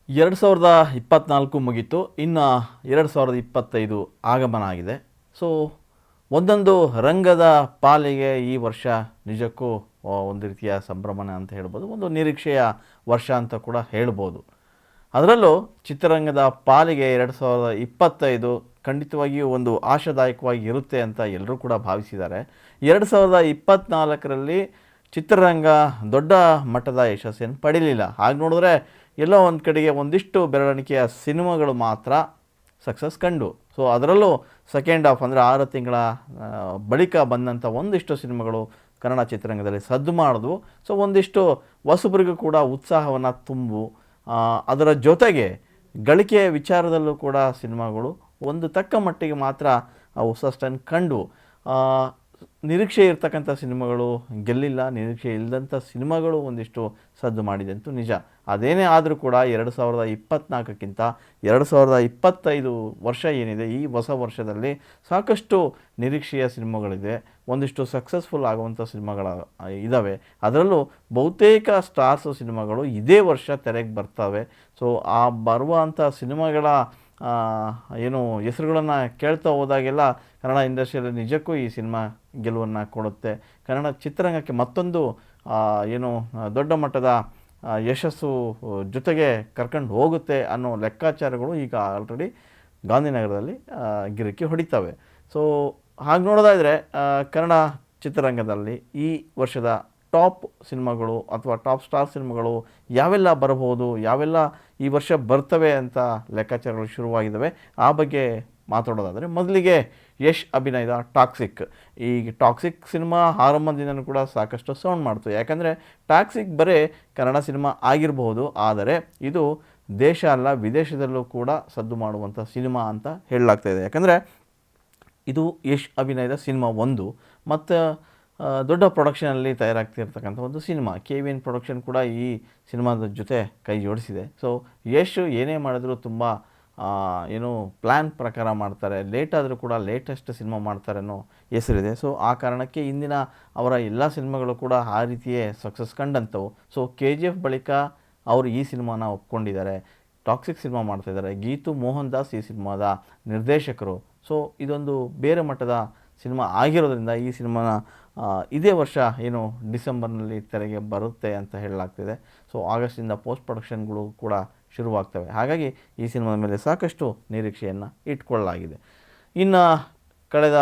2024 ಮುಗೀತು. ಇನ್ನು 2025 ಆಗಮನ ಆಗಿದೆ. ಸೊ ಒಂದೊಂದು ರಂಗದ ಪಾಲಿಗೆ ಈ ವರ್ಷ ನಿಜಕ್ಕೂ ಒಂದು ರೀತಿಯ ಸಂಭ್ರಮನೆ ಅಂತ ಹೇಳ್ಬೋದು, ಒಂದು ನಿರೀಕ್ಷೆಯ ವರ್ಷ ಅಂತ ಕೂಡ ಹೇಳ್ಬೋದು. ಅದರಲ್ಲೂ ಚಿತ್ರರಂಗದ ಪಾಲಿಗೆ 2025 ಖಂಡಿತವಾಗಿಯೂ ಒಂದು ಆಶಾದಾಯಕವಾಗಿ ಇರುತ್ತೆ ಅಂತ ಎಲ್ಲರೂ ಕೂಡ ಭಾವಿಸಿದ್ದಾರೆ. 2024ರಲ್ಲಿ ಚಿತ್ರರಂಗ ದೊಡ್ಡ ಮಟ್ಟದ ಯಶಸ್ಸನ್ನು ಪಡೀಲಿಲ್ಲ. ಹಾಗೆ ನೋಡಿದ್ರೆ ಎಲ್ಲೋ ಒಂದು ಕಡೆಗೆ ಒಂದಿಷ್ಟು ಬೆರಳಿಕೆಯ ಸಿನಿಮಾಗಳು ಮಾತ್ರ ಸಕ್ಸಸ್ ಕಂಡು. ಸೊ ಅದರಲ್ಲೂ ಸೆಕೆಂಡ್ ಹಾಫ್ ಅಂದರೆ 6 ತಿಂಗಳ ಬಳಿಕ ಬಂದಂಥ ಒಂದಿಷ್ಟು ಸಿನಿಮಾಗಳು ಕನ್ನಡ ಚಿತ್ರರಂಗದಲ್ಲಿ ಸದ್ದು ಮಾಡಿದ್ವು. ಸೊ ಒಂದಿಷ್ಟು ಹೊಸಬರಿಗೂ ಕೂಡ ಉತ್ಸಾಹವನ್ನು ತುಂಬು. ಅದರ ಜೊತೆಗೆ ಗಳಿಕೆಯ ವಿಚಾರದಲ್ಲೂ ಕೂಡ ಸಿನಿಮಾಗಳು ಒಂದು ತಕ್ಕ ಮಟ್ಟಿಗೆ ಮಾತ್ರ ಹೊಸಷ್ಟನ್ನು ಕಂಡು. ನಿರೀಕ್ಷೆ ಇರ್ತಕ್ಕಂಥ ಸಿನಿಮಾಗಳು ಗೆಲ್ಲಿಲ್ಲ, ನಿರೀಕ್ಷೆ ಇಲ್ಲದಂಥ ಸಿನಿಮಾಗಳು ಒಂದಿಷ್ಟು ಸದ್ದು ಮಾಡಿದಂತೂ ನಿಜ. ಅದೇನೇ ಆದರೂ ಕೂಡ 2024ಕ್ಕಿಂತ 2025 ವರ್ಷ ಏನಿದೆ, ಈ ಹೊಸ ವರ್ಷದಲ್ಲಿ ಸಾಕಷ್ಟು ನಿರೀಕ್ಷೆಯ ಸಿನಿಮಾಗಳಿದೆ, ಒಂದಿಷ್ಟು ಸಕ್ಸಸ್ಫುಲ್ ಆಗುವಂಥ ಸಿನಿಮಾಗಳ ಇದ್ದಾವೆ. ಅದರಲ್ಲೂ ಬಹುತೇಕ ಸ್ಟಾರ್ಸ್ ಸಿನಿಮಾಗಳು ಇದೇ ವರ್ಷ ತೆರೆಗೆ ಬರ್ತವೆ. ಸೊ ಆ ಬರುವಂಥ ಸಿನಿಮಾಗಳ ಏನು ಹೆಸರುಗಳನ್ನು ಕೇಳ್ತಾ ಹೋದಾಗೆಲ್ಲ ಕನ್ನಡ ಇಂಡಸ್ಟ್ರಿಯಲ್ಲಿ ನಿಜಕ್ಕೂ ಈ ಸಿನಿಮಾ ಗೆಲುವನ್ನು ಕೊಡುತ್ತೆ, ಕನ್ನಡ ಚಿತ್ರರಂಗಕ್ಕೆ ಮತ್ತೊಂದು ಏನು ದೊಡ್ಡ ಮಟ್ಟದ ಯಶಸ್ಸು ಜೊತೆಗೆ ಕರ್ಕೊಂಡು ಹೋಗುತ್ತೆ ಅನ್ನೋ ಲೆಕ್ಕಾಚಾರಗಳು ಈಗ ಆಲ್ರೆಡಿ ಗಾಂಧಿನಗರದಲ್ಲಿ ಗಿರಿಕಿ ಹೊಡಿತವೆ. ಸೊ ಹಾಗೆ ನೋಡೋದಾದರೆ ಕನ್ನಡ ಚಿತ್ರರಂಗದಲ್ಲಿ ಈ ವರ್ಷದ ಟಾಪ್ ಸಿನಿಮಾಗಳು ಅಥವಾ ಟಾಪ್ ಸ್ಟಾರ್ ಸಿನಿಮಾಗಳು ಯಾವೆಲ್ಲ ಬರಬಹುದು, ಯಾವೆಲ್ಲ ಈ ವರ್ಷ ಬರ್ತವೆ ಅಂತ ಲೆಕ್ಕಾಚಾರಗಳು ಶುರುವಾಗಿದ್ದಾವೆ. ಆ ಬಗ್ಗೆ ಮಾತಾಡೋದಾದರೆ ಮೊದಲಿಗೆ ಯಶ್ ಅಭಿನಯದ ಟಾಕ್ಸಿಕ್. ಈ ಟಾಕ್ಸಿಕ್ ಸಿನಿಮಾ ಆರಂಭದಿಂದನೂ ಕೂಡ ಸಾಕಷ್ಟು ಸೌಂಡ್ ಮಾಡ್ತು. ಯಾಕಂದರೆ ಟಾಕ್ಸಿಕ್ ಬರೀ ಕನ್ನಡ ಸಿನಿಮಾ ಆಗಿರಬಹುದು, ಆದರೆ ಇದು ದೇಶ ಅಲ್ಲ ವಿದೇಶದಲ್ಲೂ ಕೂಡ ಸದ್ದು ಮಾಡುವಂಥ ಸಿನಿಮಾ ಅಂತ ಹೇಳಲಾಗ್ತಾಯಿದೆ. ಯಾಕಂದರೆ ಇದು ಯಶ್ ಅಭಿನಯದ ಸಿನಿಮಾ ಒಂದು, ಮತ್ತು ದೊಡ್ಡ ಪ್ರೊಡಕ್ಷನಲ್ಲಿ ತಯಾರಾಗ್ತಿರ್ತಕ್ಕಂಥ ಒಂದು ಸಿನಿಮಾ. KVN ಪ್ರೊಡಕ್ಷನ್ ಕೂಡ ಈ ಸಿನಿಮಾದ ಜೊತೆ ಕೈ ಜೋಡಿಸಿದೆ. ಸೊ ಯಶ್ ಏನೇ ಮಾಡಿದ್ರು ತುಂಬ ಏನು ಪ್ಲ್ಯಾನ್ ಪ್ರಕಾರ ಮಾಡ್ತಾರೆ, ಲೇಟ್ ಆದರೂ ಕೂಡ ಲೇಟೆಸ್ಟ್ ಸಿನಿಮಾ ಮಾಡ್ತಾರೆ ಅನ್ನೋ ಹೆಸರಿದೆ. ಸೊ ಆ ಕಾರಣಕ್ಕೆ ಇಂದಿನ ಅವರ ಎಲ್ಲ ಸಿನಿಮಾಗಳು ಕೂಡ ಆ ರೀತಿಯೇ ಸಕ್ಸಸ್ ಕಂಡಂಥವು. ಸೊ KGF ಬಳಿಕ ಅವರು ಈ ಸಿನಿಮಾನ ಒಪ್ಕೊಂಡಿದ್ದಾರೆ, ಟಾಕ್ಸಿಕ್ ಸಿನಿಮಾ ಮಾಡ್ತಾಯಿದ್ದಾರೆ. ಗೀತು ಮೋಹನ್ ದಾಸ್ ಈ ಸಿನಿಮಾದ ನಿರ್ದೇಶಕರು. ಸೊ ಇದೊಂದು ಬೇರೆ ಮಟ್ಟದ ಸಿನಿಮಾ ಆಗಿರೋದ್ರಿಂದ ಈ ಸಿನಿಮಾನ ಇದೇ ವರ್ಷ ಏನು ಡಿಸೆಂಬರ್ನಲ್ಲಿ ತೆರೆಗೆ ಬರುತ್ತೆ ಅಂತ ಹೇಳಲಾಗ್ತಿದೆ. ಸೊ ಆಗಸ್ಟಿಂದ ಪೋಸ್ಟ್ ಪ್ರೊಡಕ್ಷನ್ಗಳು ಕೂಡ ಶುರುವಾಗ್ತವೆ. ಹಾಗಾಗಿ ಈ ಸಿನಿಮಾದ ಮೇಲೆ ಸಾಕಷ್ಟು ನಿರೀಕ್ಷೆಯನ್ನು ಇಟ್ಕೊಳ್ಳಲಾಗಿದೆ. ಇನ್ನು ಕಳೆದ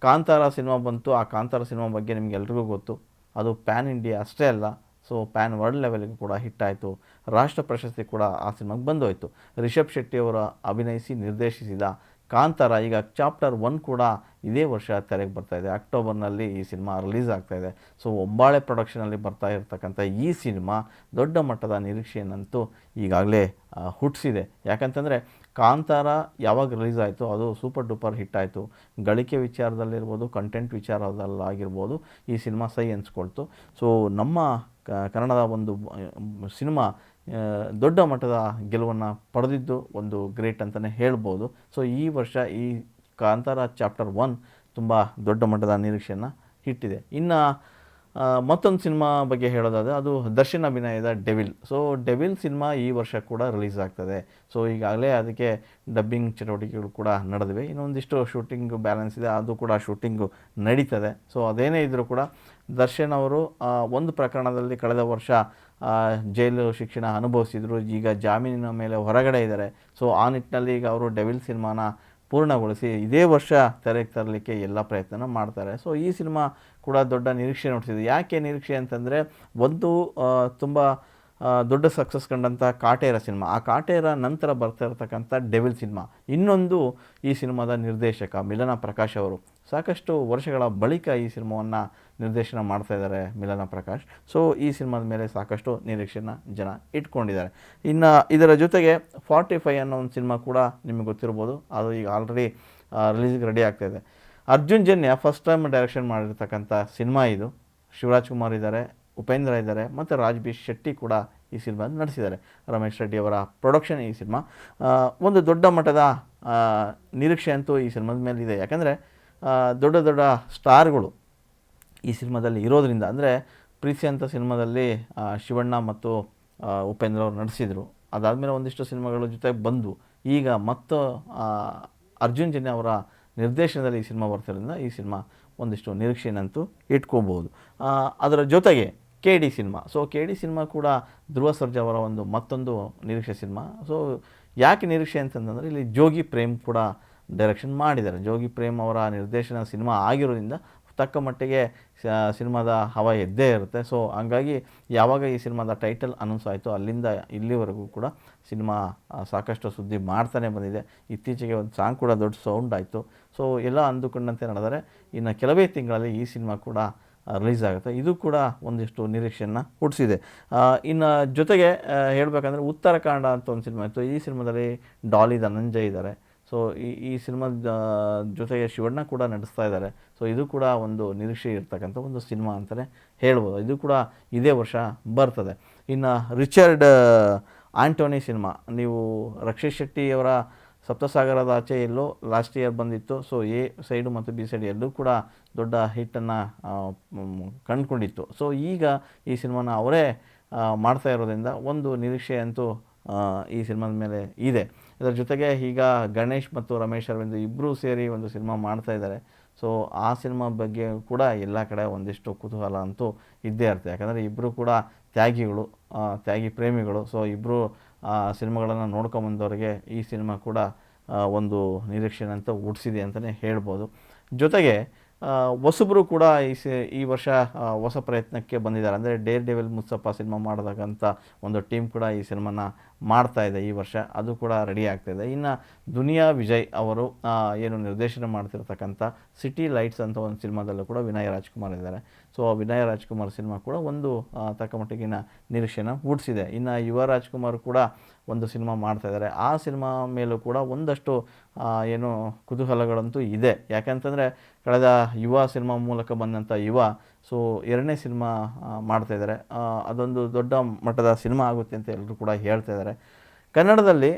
ಕಾಂತಾರ ಸಿನಿಮಾ ಬಂತು. ಆ ಕಾಂತಾರ ಸಿನಿಮಾ ಬಗ್ಗೆ ನಿಮಗೆಲ್ರಿಗೂ ಗೊತ್ತು, ಅದು ಪ್ಯಾನ್ ಇಂಡಿಯಾ ಅಷ್ಟೇ ಅಲ್ಲ, ಸೊ ಪ್ಯಾನ್ ವರ್ಲ್ಡ್ ಲೆವೆಲ್ಗೆ ಕೂಡ ಹಿಟ್ಟಾಯಿತು. ರಾಷ್ಟ್ರ ಪ್ರಶಸ್ತಿ ಕೂಡ ಆ ಸಿನಿಮಾಗೆ ಬಂದೋಯಿತು. ರಿಷಬ್ ಶೆಟ್ಟಿಯವರು ಅಭಿನಯಿಸಿ ನಿರ್ದೇಶಿಸಿದ ಕಾಂತಾರ ಈಗ ಚಾಪ್ಟರ್ 1 ಕೂಡ ಇದೇ ವರ್ಷ ತೆರೆಗೆ ಬರ್ತಾಯಿದೆ. ಅಕ್ಟೋಬರ್ನಲ್ಲಿ ಈ ಸಿನಿಮಾ ರಿಲೀಸ್ ಆಗ್ತಾಯಿದೆ. ಸೊ ಒಂಬಾಳೆ ಪ್ರೊಡಕ್ಷನಲ್ಲಿ ಬರ್ತಾ ಇರ್ತಕ್ಕಂಥ ಈ ಸಿನಿಮಾ ದೊಡ್ಡ ಮಟ್ಟದ ನಿರೀಕ್ಷೆಯನ್ನಂತೂ ಈಗಾಗಲೇ ಹುಟ್ಟಿಸಿದೆ. ಯಾಕಂತಂದರೆ ಕಾಂತಾರ ಯಾವಾಗ ರಿಲೀಸ್ ಆಯಿತು ಅದು ಸೂಪರ್ ಡೂಪರ್ ಹಿಟ್ ಆಯಿತು. ಗಳಿಕೆ ವಿಚಾರದಲ್ಲಿರ್ಬೋದು, ಕಂಟೆಂಟ್ ವಿಚಾರದಲ್ಲಾಗಿರ್ಬೋದು ಈ ಸಿನಿಮಾ ಸೈ ಅನ್ಸ್ಕೊಳ್ತು. ಸೊ ನಮ್ಮ ಕನ್ನಡದ ಒಂದು ಸಿನಿಮಾ ದೊಡ್ಡ ಮಟ್ಟದ ಗೆಲುವನ್ನು ಪಡೆದಿದ್ದು ಒಂದು ಗ್ರೇಟ್ ಅಂತಲೇ ಹೇಳ್ಬೋದು. ಸೊ ಈ ವರ್ಷ ಈ ಕಾಂತಾರ ಚಾಪ್ಟರ್ 1 ತುಂಬ ದೊಡ್ಡ ಮಟ್ಟದ ನಿರೀಕ್ಷೆಯನ್ನು ಇಟ್ಟಿದೆ. ಇನ್ನು ಮತ್ತೊಂದು ಸಿನಿಮಾ ಬಗ್ಗೆ ಹೇಳೋದಾದರೆ ಅದು ದರ್ಶನ್ ಅಭಿನಯದ ಡೆವಿಲ್. ಸೊ ಡೆವಿಲ್ ಸಿನಿಮಾ ಈ ವರ್ಷ ಕೂಡ ರಿಲೀಸ್ ಆಗ್ತದೆ. ಸೊ ಈಗಾಗಲೇ ಅದಕ್ಕೆ ಡಬ್ಬಿಂಗ್ ಚಟುವಟಿಕೆಗಳು ಕೂಡ ನಡೆದಿವೆ. ಇನ್ನೊಂದಿಷ್ಟು ಶೂಟಿಂಗು ಬ್ಯಾಲೆನ್ಸ್ ಇದೆ, ಅದು ಕೂಡ ಶೂಟಿಂಗು ನಡೀತದೆ. ಸೊ ಅದೇನೇ ಇದ್ದರೂ ಕೂಡ ದರ್ಶನ್ ಅವರು ಒಂದು ಪ್ರಕರಣದಲ್ಲಿ ಕಳೆದ ವರ್ಷ ಜೈಲು ಶಿಕ್ಷಣ ಅನುಭವಿಸಿದರು, ಈಗ ಜಾಮೀನಿನ ಮೇಲೆ ಹೊರಗಡೆ ಇದ್ದಾರೆ. ಸೊ ಆ ನಿಟ್ಟಿನಲ್ಲಿ ಈಗ ಅವರು ಡೆವಿಲ್ ಸಿನಿಮಾನ ಪೂರ್ಣಗೊಳಿಸಿ ಇದೇ ವರ್ಷ ತೆರೆಗೆ ತರಲಿಕ್ಕೆ ಎಲ್ಲ ಪ್ರಯತ್ನ ಮಾಡ್ತಾರೆ. ಸೊ ಈ ಸಿನಿಮಾ ಕೂಡ ದೊಡ್ಡ ನಿರೀಕ್ಷೆ ನೋಡ್ತಿದೆ. ಯಾಕೆ ನಿರೀಕ್ಷೆ ಅಂತಂದರೆ, ಒಂದು ತುಂಬ ದೊಡ್ಡ ಸಕ್ಸಸ್ ಕಂಡಂಥ ಕಾಟೇರ ಸಿನಿಮಾ, ಆ ಕಾಟೇರ ನಂತರ ಬರ್ತಾ ಇರತಕ್ಕಂಥ ಡೆವಿಲ್ ಸಿನಿಮಾ. ಇನ್ನೊಂದು ಈ ಸಿನಿಮಾದ ನಿರ್ದೇಶಕ ಮಿಲನ ಪ್ರಕಾಶ್ ಅವರು ಸಾಕಷ್ಟು ವರ್ಷಗಳ ಬಳಿಕ ಈ ಸಿನಿಮಾವನ್ನು ನಿರ್ದೇಶನ ಮಾಡ್ತಾ ಇದ್ದಾರೆ ಮಿಲನ ಪ್ರಕಾಶ್. ಸೊ ಈ ಸಿನಿಮಾದ ಮೇಲೆ ಸಾಕಷ್ಟು ನಿರೀಕ್ಷೆನ ಜನ ಇಟ್ಕೊಂಡಿದ್ದಾರೆ. ಇನ್ನು ಇದರ ಜೊತೆಗೆ 45 ಅನ್ನೋ ಒಂದು ಸಿನಿಮಾ ಕೂಡ ನಿಮಗೆ ಗೊತ್ತಿರ್ಬೋದು, ಅದು ಈಗ ಆಲ್ರೆಡಿ ರಿಲೀಸ್ಗೆ ರೆಡಿ ಆಗ್ತಾಯಿದೆ. Arjun Janya first time direction ಮಾಡಿರ್ತಕ್ಕಂಥ ಸಿನಿಮಾ ಇದು. ಶಿವರಾಜ್ ಕುಮಾರ್ ಇದ್ದಾರೆ, ಉಪೇಂದ್ರ ಇದ್ದಾರೆ, ಮತ್ತು ರಾಜ್ಬಿ ಶೆಟ್ಟಿ ಕೂಡ ಈ ಸಿನಿಮಾ ನಡೆಸಿದ್ದಾರೆ. ರಮೇಶ್ ರೆಡ್ಡಿ ಅವರ ಪ್ರೊಡಕ್ಷನ್ ಈ ಸಿನಿಮಾ. ಒಂದು ದೊಡ್ಡ ಮಟ್ಟದ ನಿರೀಕ್ಷೆ ಅಂತೂ ಈ ಸಿನಿಮಾದ ಮೇಲೆ ಇದೆ. ಯಾಕಂದರೆ ದೊಡ್ಡ ದೊಡ್ಡ ಸ್ಟಾರ್ಗಳು ಈ ಸಿನಿಮಾದಲ್ಲಿ ಇರೋದರಿಂದ, ಅಂದರೆ ಪ್ರೀತಿ ಅಂತ ಸಿನಿಮಾದಲ್ಲಿ ಶಿವಣ್ಣ ಮತ್ತು ಉಪೇಂದ್ರ ಅವರು ನಡೆಸಿದರು. ಅದಾದಮೇಲೆ ಒಂದಿಷ್ಟು ಸಿನಿಮಾಗಳ ಜೊತೆ ಬಂದು ಈಗ ಮತ್ತು ಅರ್ಜುನ್ ಜನ್ಯ ಅವರ ನಿರ್ದೇಶನದಲ್ಲಿ ಈ ಸಿನಿಮಾ ಬರ್ತಿರೋದ್ರಿಂದ ಈ ಸಿನಿಮಾ ಒಂದಿಷ್ಟು ನಿರೀಕ್ಷೆನಂತೂ ಇಟ್ಕೋಬೋದು. ಅದರ ಜೊತೆಗೆ K D cinema. So K D cinema ಕೂಡ ಧ್ರುವ ಸರ್ಜಾ ಅವರ ಒಂದು ಮತ್ತೊಂದು ನಿರೀಕ್ಷೆ ಸಿನಿಮಾ. ಸೊ ಯಾಕೆ ನಿರೀಕ್ಷೆ ಅಂತಂದರೆ ಇಲ್ಲಿ ಜೋಗಿ ಪ್ರೇಮ್ ಕೂಡ ಡೈರೆಕ್ಷನ್ ಮಾಡಿದ್ದಾರೆ. ಜೋಗಿ ಪ್ರೇಮ್ ಅವರ ನಿರ್ದೇಶನ ಸಿನಿಮಾ ಆಗಿರೋದ್ರಿಂದ ತಕ್ಕ ಮಟ್ಟಿಗೆ ಸಿನಿಮಾದ ಹವಾ ಎದ್ದೇ ಇರುತ್ತೆ. ಸೊ ಹಂಗಾಗಿ ಯಾವಾಗ ಈ ಸಿನಿಮಾದ ಟೈಟಲ್ ಅನೌನ್ಸ್ ಆಯಿತು ಅಲ್ಲಿಂದ ಇಲ್ಲಿವರೆಗೂ ಕೂಡ ಸಿನಿಮಾ ಸಾಕಷ್ಟು ಸುದ್ದಿ ಮಾಡ್ತಾನೆ ಬಂದಿದೆ. ಇತ್ತೀಚೆಗೆ ಒಂದು ಸಾಂಗ್ ಕೂಡ ದೊಡ್ಡ ಸೌಂಡ್ ಆಯಿತು. ಸೊ ಎಲ್ಲ ಅಂದುಕೊಂಡಂತೆ ನಡೆದರೆ ಇನ್ನು ಕೆಲವೇ ತಿಂಗಳಲ್ಲಿ ಈ ಸಿನಿಮಾ ಕೂಡ ರಿಲೀಸ್ ಆಗುತ್ತೆ. ಇದು ಕೂಡ ಒಂದಿಷ್ಟು ನಿರೀಕ್ಷೆಯನ್ನು ಹುಟ್ಟಿಸಿದೆ. ಇನ್ನು ಜೊತೆಗೆ ಹೇಳಬೇಕಂದ್ರೆ ಉತ್ತರಾಖಂಡ ಅಂತ ಒಂದು ಸಿನಿಮಾ ಇತ್ತು. ಈ ಸಿನಿಮಾದಲ್ಲಿ ಡಾಲಿ ಧನಂಜಯ್ ಇದ್ದಾರೆ. ಸೊ ಈ ಸಿನಿಮಾದ ಜೊತೆಗೆ ಶಿವಣ್ಣ ಕೂಡ ನಡೆಸ್ತಾ ಇದ್ದಾರೆ. ಸೊ ಇದು ಕೂಡ ಒಂದು ನಿರೀಕ್ಷೆ ಇರ್ತಕ್ಕಂಥ ಒಂದು ಸಿನಿಮಾ ಅಂತಲೇ ಹೇಳ್ಬೋದು. ಇದು ಕೂಡ ಇದೇ ವರ್ಷ ಬರ್ತದೆ. ಇನ್ನು ರಿಚರ್ಡ್ ಆಂಟೋನಿ ಸಿನಿಮಾ, ನೀವು ರಕ್ಷಿತ್ ಶೆಟ್ಟಿಯವರ ಸಪ್ತಸಾಗರದ ಆಚೆ ಎಲ್ಲೋ ಲಾಸ್ಟ್ ಇಯರ್ ಬಂದಿತ್ತು. ಸೊ ಎ ಸೈಡು ಮತ್ತು ಬಿ ಸೈಡ್ ಎಲ್ಲೂ ಕೂಡ ದೊಡ್ಡ ಹಿಟ್ಟನ್ನು ಕಂಡುಕೊಂಡಿತ್ತು. ಸೊ ಈಗ ಈ ಸಿನಿಮಾನ ಅವರೇ ಮಾಡ್ತಾ ಇರೋದ್ರಿಂದ ಒಂದು ನಿರೀಕ್ಷೆ ಅಂತೂ ಈ ಸಿನಿಮಾದ ಮೇಲೆ ಇದೆ. ಇದರ ಜೊತೆಗೆ ಈಗ ಗಣೇಶ್ ಮತ್ತು ರಮೇಶ್ ಅರವಿಂದ್ ಇಬ್ಬರೂ ಸೇರಿ ಒಂದು ಸಿನಿಮಾ ಮಾಡ್ತಾ ಇದ್ದಾರೆ. ಸೊ ಆ ಸಿನಿಮಾ ಬಗ್ಗೆ ಕೂಡ ಎಲ್ಲ ಕಡೆ ಒಂದಿಷ್ಟು ಕುತೂಹಲ ಅಂತೂ ಇದ್ದೇ ಇರುತ್ತೆ. ಯಾಕಂದರೆ ಇಬ್ಬರು ಕೂಡ ತ್ಯಾಗಿ ಪ್ರೇಮಿಗಳು. ಸೊ ಇಬ್ಬರು ಸಿನಿಮಾಗಳನ್ನು ನೋಡ್ಕೊಂಬಂದವರಿಗೆ ಈ ಸಿನಿಮಾ ಕೂಡ ಒಂದು ನಿರೀಕ್ಷೆನಂತ ಹುಟ್ಟಿಸಿದೆ ಅಂತಲೇ ಹೇಳ್ಬೋದು. ಜೊತೆಗೆ ಹೊಸಬರು ಕೂಡ ಈ ವರ್ಷ ಹೊಸ ಪ್ರಯತ್ನಕ್ಕೆ ಬಂದಿದ್ದಾರೆ. ಅಂದರೆ ಡೇರ್ ಡೆವಿಲ್ ಮುಸ್ತಫಾ ಸಿನಿಮಾ ಮಾಡಿದಾಗಂಥ ಒಂದು ಟೀಮ್ ಕೂಡ ಈ ಸಿನಿಮಾನ ಮಾಡ್ತಾ ಇದೆ ಈ ವರ್ಷ. ಅದು ಕೂಡ ರೆಡಿ ಆಗ್ತಾಯಿದೆ. ಇನ್ನು ದುನಿಯಾ ವಿಜಯ್ ಅವರು ಏನು ನಿರ್ದೇಶನ ಮಾಡ್ತಿರ್ತಕ್ಕಂಥ ಸಿಟಿ ಲೈಟ್ಸ್ ಅಂತ ಒಂದು ಸಿನಿಮಾದಲ್ಲೂ ಕೂಡ ವಿನಯ್ ರಾಜ್ಕುಮಾರ್ ಇದ್ದಾರೆ. ಸೊ ವಿನಯ್ ರಾಜ್ಕುಮಾರ್ ಸಿನಿಮಾ ಕೂಡ ಒಂದು ತಕ್ಕ ಮಟ್ಟಿಗಿನ ನಿರೀಕ್ಷೆನ ಹುಟ್ಟಿಸಿದೆ. ಇನ್ನು ಯುವ ರಾಜ್ಕುಮಾರ್ ಕೂಡ ಒಂದು ಸಿನಿಮಾ ಮಾಡ್ತಾಯಿದ್ದಾರೆ. ಆ ಸಿನಿಮಾ ಮೇಲೂ ಕೂಡ ಒಂದಷ್ಟು ಏನು ಕುತೂಹಲಗಳಂತೂ ಇದೆ. ಯಾಕಂತಂದರೆ ಕಳೆದ ಯುವ ಸಿನಿಮಾ ಮೂಲಕ ಬಂದಂಥ ಯುವ ಸೊ ಎರಡನೇ ಸಿನಿಮಾ ಮಾಡ್ತಾಯಿದ್ದಾರೆ. ಅದೊಂದು ದೊಡ್ಡ ಮಟ್ಟದ ಸಿನಿಮಾ ಆಗುತ್ತೆ ಅಂತ ಎಲ್ಲರೂ ಕೂಡ ಹೇಳ್ತಾ ಇದ್ದಾರೆ. ಕನ್ನಡದಲ್ಲಿ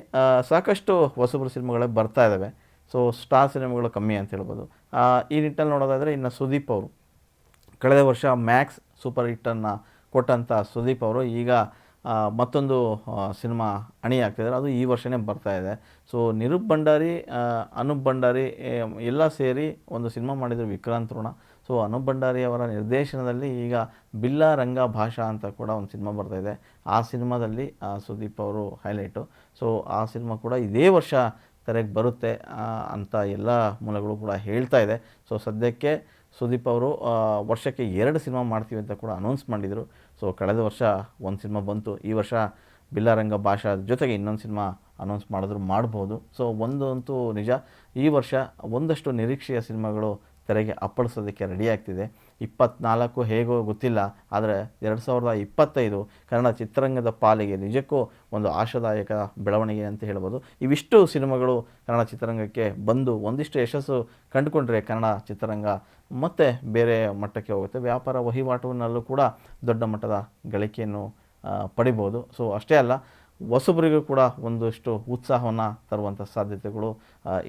ಸಾಕಷ್ಟು ಹೊಸಬರು ಸಿನಿಮಾಗಳೇ ಬರ್ತಾ ಇದ್ದಾವೆ. ಸೊ ಸ್ಟಾರ್ ಸಿನಿಮಾಗಳು ಕಮ್ಮಿ ಅಂತ ಹೇಳ್ಬೋದು. ಈ ನಿಟ್ಟಲ್ಲಿ ನೋಡೋದಾದರೆ ಇನ್ನು ಸುದೀಪ್ ಅವರು ಕಳೆದ ವರ್ಷ ಮ್ಯಾಕ್ಸ್ ಸೂಪರ್ ಹಿಟ್ಟನ್ನು ಕೊಟ್ಟಂಥ ಸುದೀಪ್ ಅವರು ಈಗ ಮತ್ತೊಂದು ಸಿನಿಮಾ ಅಣಿ ಆಗ್ತಾಯಿದ್ದಾರೆ. ಅದು ಈ ವರ್ಷವೇ ಬರ್ತಾಯಿದೆ. ಸೊ ನಿರೂಪ್ ಭಂಡಾರಿ, ಅನೂಪ್ ಭಂಡಾರಿ ಎಲ್ಲ ಸೇರಿ ಒಂದು ಸಿನಿಮಾ ಮಾಡಿದರು, ವಿಕ್ರಾಂತ್ ಋಣ. ಸೊ ಅನೂಪ್ ಭಂಡಾರಿ ಅವರ ನಿರ್ದೇಶನದಲ್ಲಿ ಈಗ ಬಿಲ್ಲಾ ರಂಗ ಭಾಷಾ ಅಂತ ಕೂಡ ಒಂದು ಸಿನಿಮಾ ಬರ್ತಾಯಿದೆ. ಆ ಸಿನಿಮಾದಲ್ಲಿ ಸುದೀಪ್ ಅವರು ಹೈಲೈಟು. ಸೊ ಆ ಸಿನಿಮಾ ಕೂಡ ಇದೇ ವರ್ಷ ತೆರೆಗೆ ಬರುತ್ತೆ ಅಂತ ಎಲ್ಲ ಮೂಲಗಳು ಕೂಡ ಹೇಳ್ತಾ ಇದೆ. ಸೊ ಸದ್ಯಕ್ಕೆ ಸುದೀಪ್ ಅವರು ವರ್ಷಕ್ಕೆ 2 ಸಿನಿಮಾ ಮಾಡ್ತೀವಿ ಅಂತ ಕೂಡ ಅನೌನ್ಸ್ ಮಾಡಿದರು. ಸೊ ಕಳೆದ ವರ್ಷ ಒಂದು ಸಿನಿಮಾ ಬಂತು. ಈ ವರ್ಷ ಬಿಲ್ಲಾರಂಗ ಭಾಷಾ ಜೊತೆಗೆ ಇನ್ನೊಂದು ಸಿನಿಮಾ ಅನೌನ್ಸ್ ಮಾಡಿದ್ರು ಮಾಡ್ಬೋದು. ಸೊ ಒಂದು ಅಂತೂ ನಿಜ, ಈ ವರ್ಷ ಒಂದಷ್ಟು ನಿರೀಕ್ಷೆಯ ಸಿನಿಮಾಗಳು ತೆರೆಗೆ ಅಪ್ಪಳಿಸೋದಕ್ಕೆ ರೆಡಿ ಆಗ್ತಿದೆ. 24 ಹೇಗೋ ಗೊತ್ತಿಲ್ಲ, ಆದರೆ 2025 ಕನ್ನಡ ಚಿತ್ರರಂಗದ ಪಾಲಿಗೆ ನಿಜಕ್ಕೂ ಒಂದು ಆಶಾದಾಯಕ ಬೆಳವಣಿಗೆ ಅಂತ ಹೇಳ್ಬೋದು. ಇವಿಷ್ಟು ಸಿನಿಮಾಗಳು ಕನ್ನಡ ಚಿತ್ರರಂಗಕ್ಕೆ ಬಂದು ಒಂದಿಷ್ಟು ಯಶಸ್ಸು ಕಂಡುಕೊಂಡ್ರೆ ಕನ್ನಡ ಚಿತ್ರರಂಗ ಮತ್ತೆ ಬೇರೆ ಮಟ್ಟಕ್ಕೆ ಹೋಗುತ್ತೆ. ವ್ಯಾಪಾರ ವಹಿವಾಟಿನಲ್ಲೂ ಕೂಡ ದೊಡ್ಡ ಮಟ್ಟದ ಗಳಿಕೆಯನ್ನು ಪಡಿಬೋದು. ಸೊ ಅಷ್ಟೇ ಅಲ್ಲ, ಹೊಸಬರಿಗೂ ಕೂಡ ಒಂದಷ್ಟು ಉತ್ಸಾಹವನ್ನು ತರುವಂಥ ಸಾಧ್ಯತೆಗಳು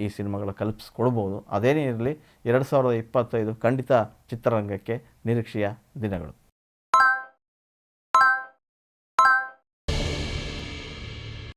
ಈ ಸಿನಿಮಾಗಳು ಕಲ್ಪಿಸ್ಕೊಡ್ಬೋದು. ಅದೇನೇ ಇರಲಿ, 2025 ಖಂಡಿತ ಚಿತ್ರರಂಗಕ್ಕೆ ನಿರೀಕ್ಷೆಯ ದಿನಗಳು.